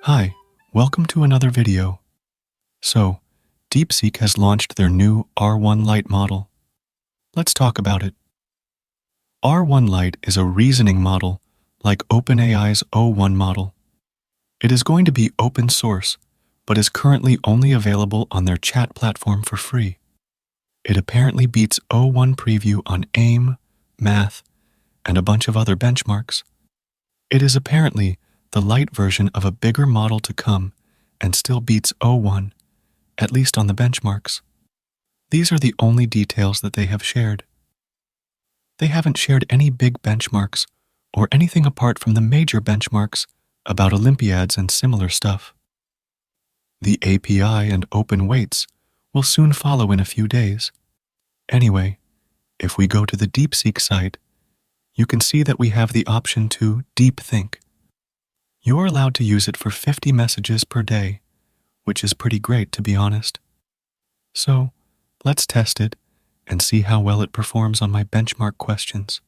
Hi, welcome to another video. So, DeepSeek has launched their new R1 Lite model. Let's talk about it. R1 Lite is a reasoning model like OpenAI's O1 model. It is going to be open source, but is currently only available on their chat platform for free. It apparently beats O1 preview on AIME, math, and a bunch of other benchmarks. It is apparently the light version of a bigger model to come and still beats O1, at least on the benchmarks. These are the only details that they have shared. They haven't shared any big benchmarks or anything apart from the major benchmarks about Olympiads and similar stuff. The API and open weights will soon follow in a few days. Anyway, if we go to the DeepSeek site, you can see that we have the option to deep think. You're allowed to use it for 50 messages per day, which is pretty great to be honest. So, let's test it and see how well it performs on my benchmark questions.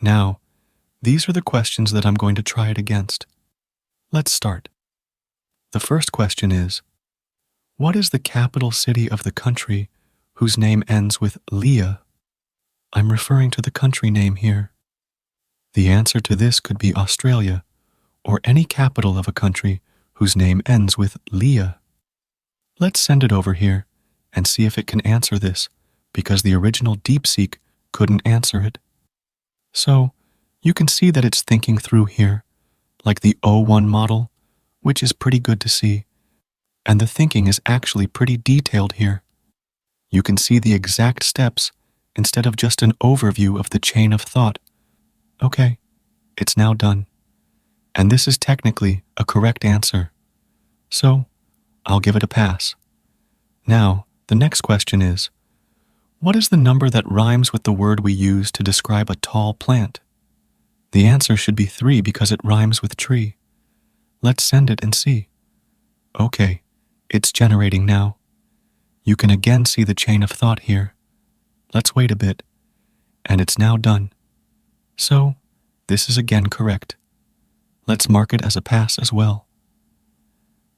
Now, these are the questions that I'm going to try it against. Let's start. The first question is, what is the capital city of the country whose name ends with Leah? I'm referring to the country name here. The answer to this could be Australia, or any capital of a country whose name ends with Leah. Let's send it over here and see if it can answer this, because the original DeepSeek couldn't answer it. So, you can see that it's thinking through here, like the O1 model, which is pretty good to see, and the thinking is actually pretty detailed here. You can see the exact steps instead of just an overview of the chain of thought. Okay, it's now done. And this is technically a correct answer. So, I'll give it a pass. Now, the next question is, what is the number that rhymes with the word we use to describe a tall plant? The answer should be 3 because it rhymes with tree. Let's send it and see. Okay, it's generating now. You can again see the chain of thought here. Let's wait a bit. And it's now done. So, this is again correct. Let's mark it as a pass as well.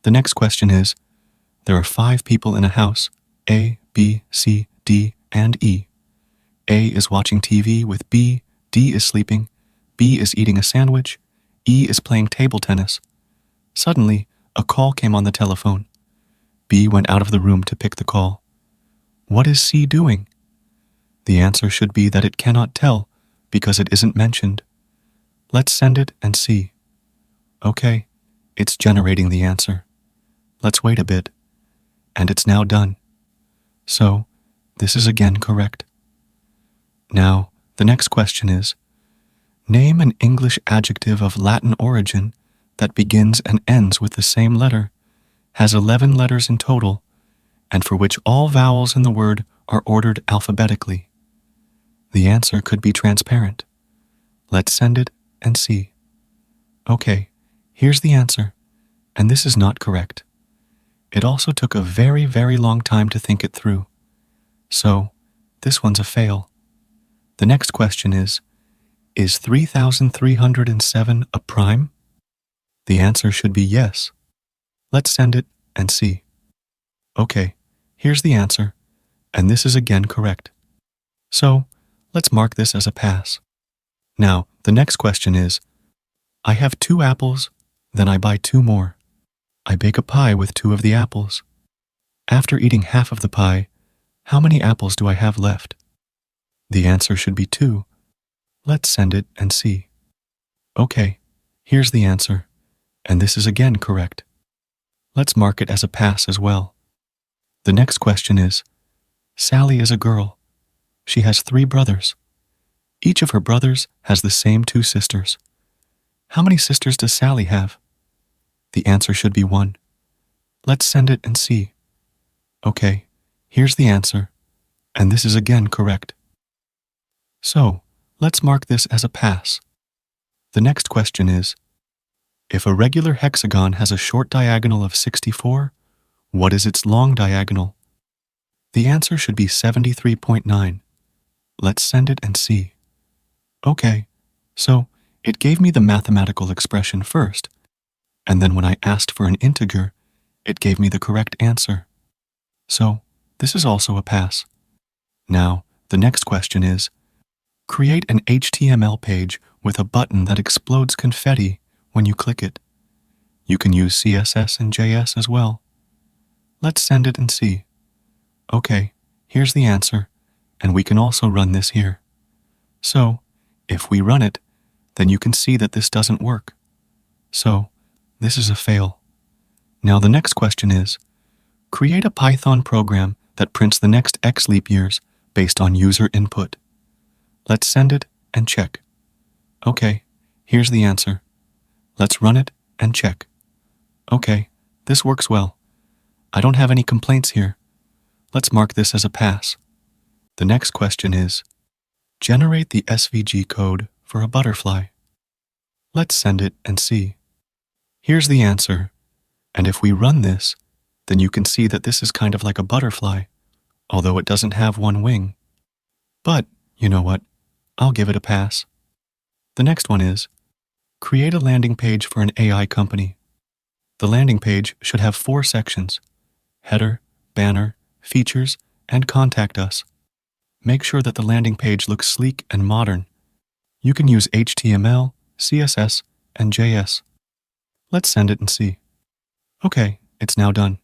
The next question is, there are 5 people in a house, A, B, C, D, and E. A is watching TV with B, D is sleeping, B is eating a sandwich, E is playing table tennis. Suddenly, a call came on the telephone. B went out of the room to pick the call. What is C doing? The answer should be that it cannot tell because it isn't mentioned. Let's send it and see. Okay, it's generating the answer. Let's wait a bit. And it's now done. So, this is again correct. Now, the next question is, name an English adjective of Latin origin that begins and ends with the same letter, has 11 letters in total, and for which all vowels in the word are ordered alphabetically. The answer could be transparent. Let's send it and see. Okay, here's the answer, and this is not correct. It also took a very, very long time to think it through. So, this one's a fail. The next question is 3,307 a prime? The answer should be yes. Let's send it and see. Okay, here's the answer, and this is again correct. So, let's mark this as a pass. Now, the next question is, I have 2 apples, then I buy 2 more. I bake a pie with 2 of the apples. After eating half of the pie, how many apples do I have left? The answer should be 2. Let's send it and see. Okay, here's the answer, and this is again correct. Let's mark it as a pass as well. The next question is, Sally is a girl. She has 3 brothers. Each of her brothers has the same 2 sisters. How many sisters does Sally have? The answer should be 1. Let's send it and see. Okay, here's the answer, and this is again correct. So, let's mark this as a pass. The next question is, if a regular hexagon has a short diagonal of 64, what is its long diagonal? The answer should be 73.9. Let's send it and see. Okay, so it gave me the mathematical expression first, And then when I asked for an integer, it gave me the correct answer. So, this is also a pass. Now, the next question is, create an HTML page with a button that explodes confetti when you click it. You can use CSS and JS as well. Let's send it and see. Okay, here's the answer, and we can also run this here. So, if we run it, then you can see that this doesn't work. So, this is a fail. Now the next question is, create a Python program that prints the next X leap years based on user input. Let's send it and check. Okay, here's the answer. Let's run it and check. Okay, this works well. I don't have any complaints here. Let's mark this as a pass. The next question is, generate the SVG code for a butterfly. Let's send it and see. Here's the answer. And if we run this, then you can see that this is kind of like a butterfly, although it doesn't have one wing. But, you know what? I'll give it a pass. The next one is, create a landing page for an AI company. The landing page should have 4 sections: header, banner, features, and contact us. Make sure that the landing page looks sleek and modern. You can use HTML, CSS, and JS. Let's send it and see. Okay, it's now done.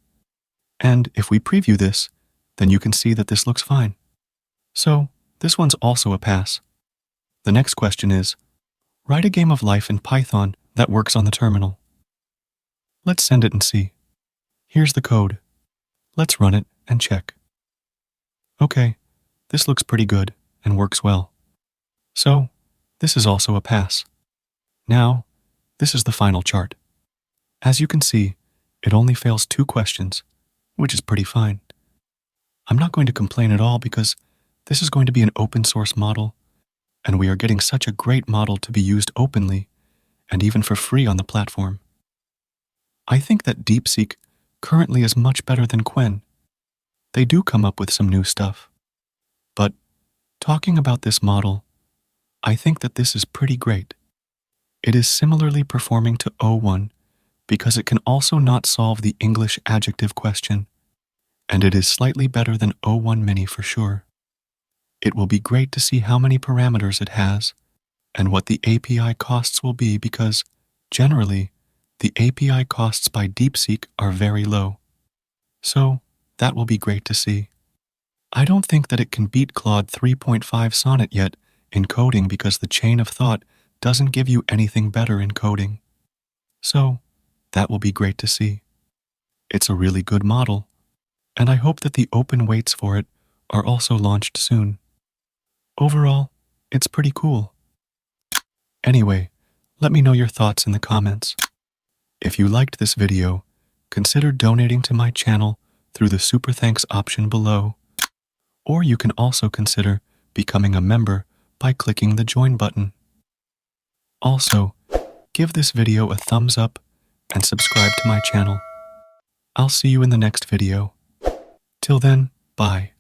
And if we preview this, then you can see that this looks fine. So, this one's also a pass. The next question is, write a game of life in Python that works on the terminal. Let's send it and see. Here's the code. Let's run it and check. Okay, this looks pretty good and works well. So, this is also a pass. Now, this is the final chart. As you can see, it only fails 2 questions, which is pretty fine. I'm not going to complain at all because this is going to be an open source model, and we are getting such a great model to be used openly and even for free on the platform. I think that DeepSeek currently is much better than Qwen. They do come up with some new stuff. But talking about this model, I think that this is pretty great. It is similarly performing to O1 because it can also not solve the English adjective question, and it is slightly better than O1 Mini for sure. It will be great to see how many parameters it has and what the API costs will be because, generally, the API costs by DeepSeek are very low. So, that will be great to see. I don't think that it can beat CLAUDE 3.5 SONNET yet in coding because the chain of thought doesn't give you anything better in coding. So, that will be great to see. It's a really good model, and I hope that the open weights for it are also launched soon. Overall, it's pretty cool. Anyway, let me know your thoughts in the comments. If you liked this video, consider donating to my channel through the Super Thanks option below, or you can also consider becoming a member by clicking the Join button. Also, give this video a thumbs up and subscribe to my channel. I'll see you in the next video. Till then, bye.